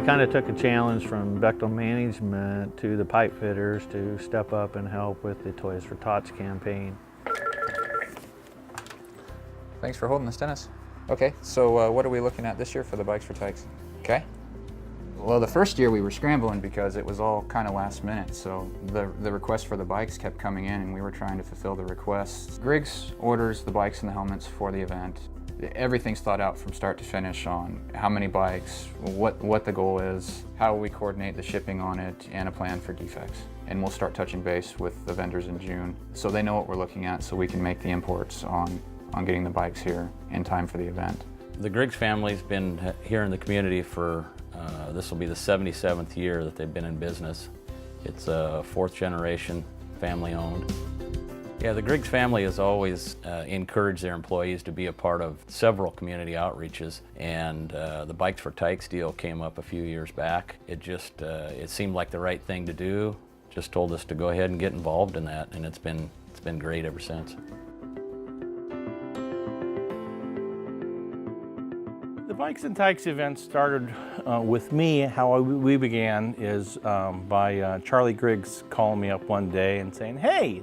kind of took a challenge from Bechtel management to the pipe fitters to step up and help with the Toys for Tots campaign. Thanks for holding this, Dennis. Okay, so what are we looking at this year for the Bikes for Tikes? Okay. Well, the first year we were scrambling because it was all kind of last minute, so the requests for the bikes kept coming in and we were trying to fulfill the requests. Griggs orders the bikes and the helmets for the event. Everything's thought out from start to finish on how many bikes, what the goal is, how we coordinate the shipping on it, and a plan for defects. And we'll start touching base with the vendors in June so they know what we're looking at so we can make the imports on getting the bikes here in time for the event. The Griggs family's been here in the community for, this will be the 77th year that they've been in business. It's a fourth generation, family owned. Yeah, the Griggs family has always encouraged their employees to be a part of several community outreaches, and the Bikes for Tikes deal came up a few years back. It just, it seemed like the right thing to do. Just told us to go ahead and get involved in that, and it's been great ever since. The Bikes and Tikes event started with me. How we began is by Charlie Griggs calling me up one day and saying, "Hey,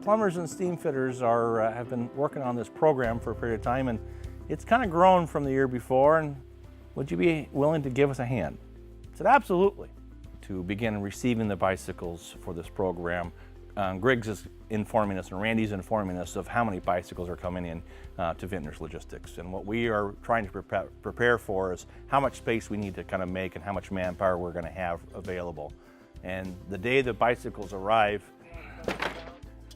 plumbers and steam fitters have been working on this program for a period of time, and it's kind of grown from the year before, and would you be willing to give us a hand?" I said, "Absolutely." To begin receiving the bicycles for this program, Griggs is informing us, and Randy's informing us of how many bicycles are coming in to Vintners Logistics. And what we are trying to prepare for is how much space we need to kind of make and how much manpower we're going to have available. And the day the bicycles arrive,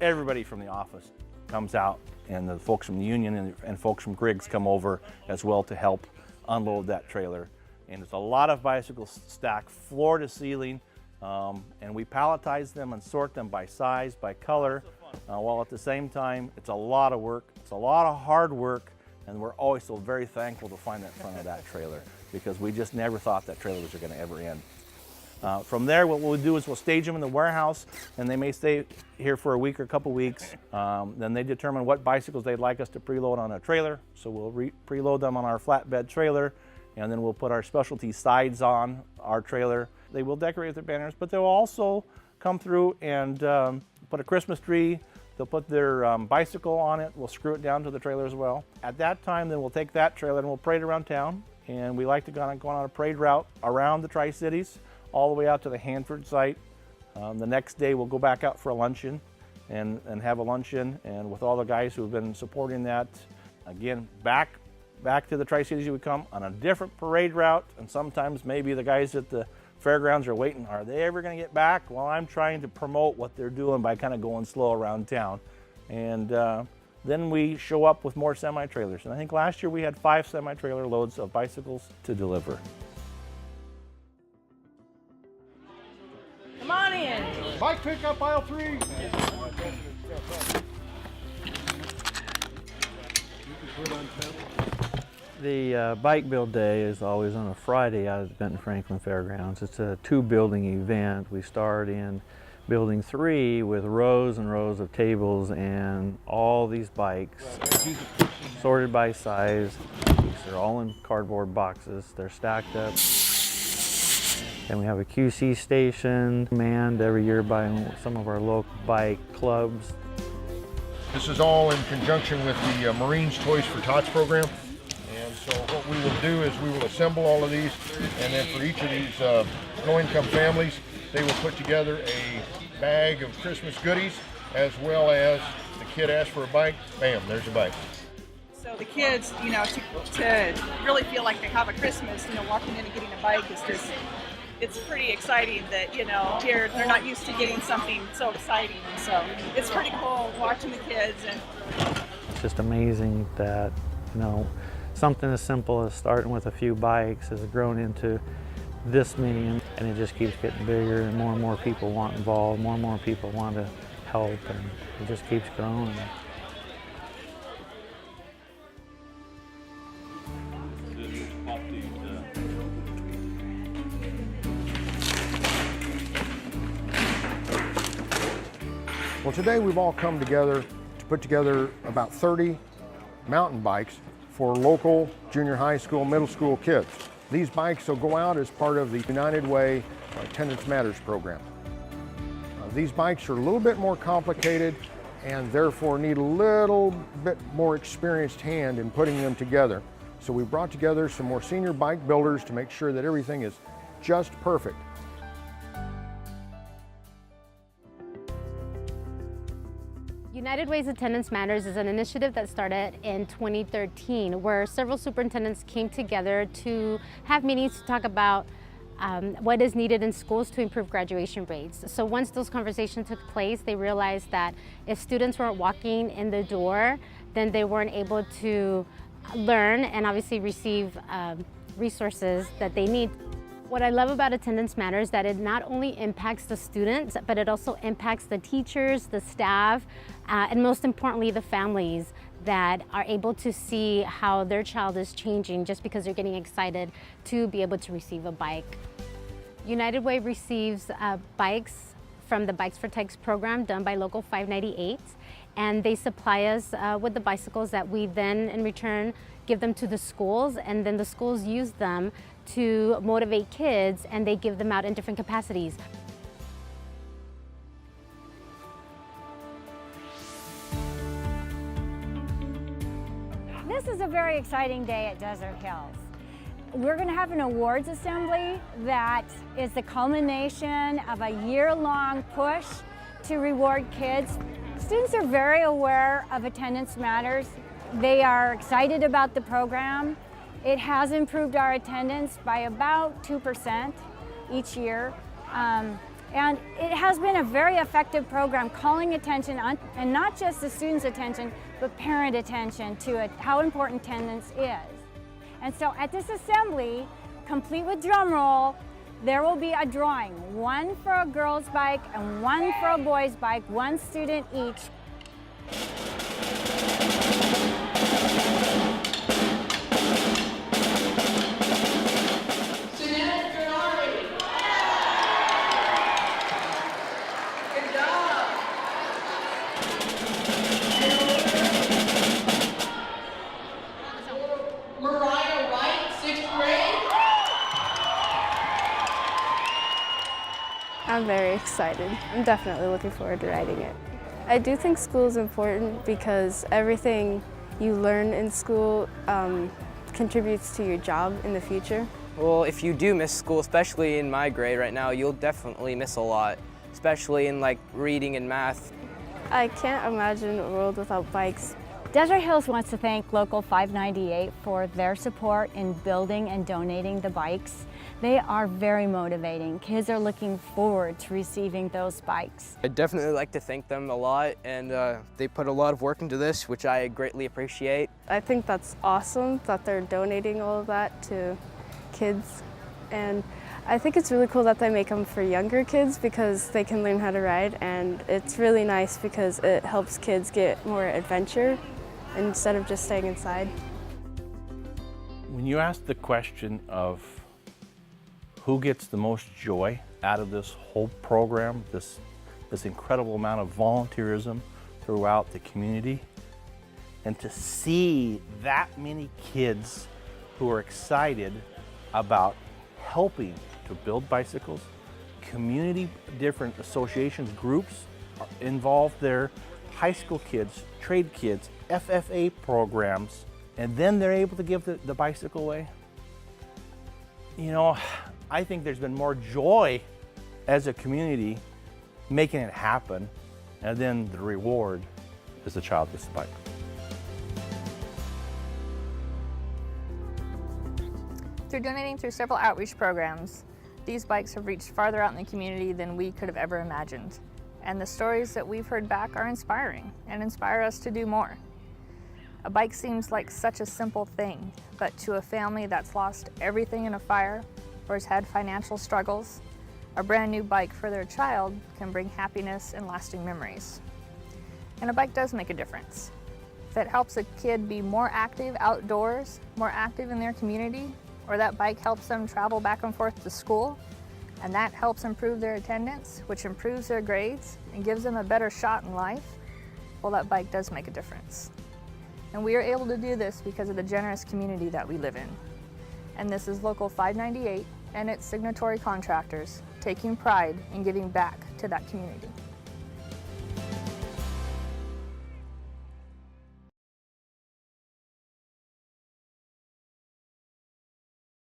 everybody from the office comes out, and the folks from the union and folks from Griggs come over as well to help unload that trailer. And it's a lot of bicycles stacked floor to ceiling, and we palletize them and sort them by size, by color, while at the same time it's a lot of work, it's a lot of hard work, and we're always so very thankful to find that front of that trailer, because we just never thought that trailer was going to ever end. From there, what we'll do is we'll stage them in the warehouse, and they may stay here for a week or a couple weeks. Then they determine what bicycles they'd like us to preload on a trailer. So we'll preload them on our flatbed trailer, and then we'll put our specialty sides on our trailer. They will decorate their banners, but they'll also come through and put a Christmas tree. They'll put their bicycle on it. We'll screw it down to the trailer as well. At that time, then we'll take that trailer and we'll parade around town. And we like to go on a parade route around the Tri-Cities, all the way out to the Hanford site. The next day we'll go back out for a luncheon and have a luncheon, and with all the guys who've been supporting that. Again, back to the Tri-Cities we come on a different parade route, and sometimes maybe the guys at the fairgrounds are waiting, are they ever going to get back? Well, I'm trying to promote what they're doing by kind of going slow around town. And then we show up with more semi-trailers. And I think last year we had 5 semi-trailer loads of bicycles to deliver. Come on in. Bike pickup aisle 3. The bike build day is always on a Friday out at the Benton Franklin Fairgrounds. It's a 2-building event. We start in building 3 with rows and rows of tables and all these bikes sorted by size. They're all in cardboard boxes. They're stacked up. And we have a QC station manned every year by some of our local bike clubs. This is all in conjunction with the Marines Toys for Tots program. And so what we will do is we will assemble all of these, and then for each of these low-income families, they will put together a bag of Christmas goodies, as well as the kid asks for a bike, bam, there's a bike. So the kids, you know, to really feel like they have a Christmas, you know, walking in and getting a bike is just, it's pretty exciting that, you know, here they're not used to getting something so exciting. So it's pretty cool watching the kids. And it's just amazing that, you know, something as simple as starting with a few bikes has grown into this many, and it just keeps getting bigger, and more people want involved, more people want to help, and it just keeps growing. Well, today we've all come together to put together about 30 mountain bikes for local junior high school, middle school kids. These bikes will go out as part of the United Way Attendance Matters program. These bikes are a little bit more complicated and therefore need a little bit more experienced hand in putting them together. So we brought together some more senior bike builders to make sure that everything is just perfect. United Way's Attendance Matters is an initiative that started in 2013 where several superintendents came together to have meetings to talk about what is needed in schools to improve graduation rates. So once those conversations took place, they realized that if students weren't walking in the door, then they weren't able to learn and obviously receive resources that they need. What I love about Attendance Matters is that it not only impacts the students, but it also impacts the teachers, the staff, and most importantly, the families that are able to see how their child is changing just because they're getting excited to be able to receive a bike. United Way receives bikes from the Bikes for Tikes program done by Local 598, and they supply us with the bicycles that we then in return give them to the schools, and then the schools use them to motivate kids, and they give them out in different capacities. This is a very exciting day at Desert Hills. We're going to have an awards assembly that is the culmination of a year-long push to reward kids. Students are very aware of Attendance Matters. They are excited about the program. It has improved our attendance by about 2% each year. And it has been a very effective program calling attention on, and not just the students' attention, but parent attention to it, how important attendance is. And so at this assembly, complete with drum roll, there will be a drawing, one for a girl's bike and one for a boy's bike, one student each. I'm very excited. I'm definitely looking forward to riding it. I do think school is important because everything you learn in school contributes to your job in the future. Well, if you do miss school, especially in my grade right now, you'll definitely miss a lot, especially in like reading and math. I can't imagine a world without bikes. Desert Hills wants to thank Local 598 for their support in building and donating the bikes. They are very motivating. Kids are looking forward to receiving those bikes. I'd definitely like to thank them a lot, and they put a lot of work into this, which I greatly appreciate. I think that's awesome that they're donating all of that to kids, and I think it's really cool that they make them for younger kids because they can learn how to ride, and it's really nice because it helps kids get more adventure instead of just staying inside. When you ask the question of who gets the most joy out of this whole program, this incredible amount of volunteerism throughout the community, and to see that many kids who are excited about helping to build bicycles, community, different associations, groups are involved there, high school kids, trade kids, FFA programs, and then they're able to give the bicycle away. You know, I think there's been more joy as a community making it happen, and then the reward is the child gets the bike. Through donating through several outreach programs, these bikes have reached farther out in the community than we could have ever imagined. And the stories that we've heard back are inspiring and inspire us to do more. A bike seems like such a simple thing, but to a family that's lost everything in a fire or has had financial struggles, a brand new bike for their child can bring happiness and lasting memories. And a bike does make a difference. If it helps a kid be more active outdoors, more active in their community, or that bike helps them travel back and forth to school, and that helps improve their attendance, which improves their grades and gives them a better shot in life, well, that bike does make a difference. And we are able to do this because of the generous community that we live in. And this is Local 598 and its signatory contractors taking pride in giving back to that community.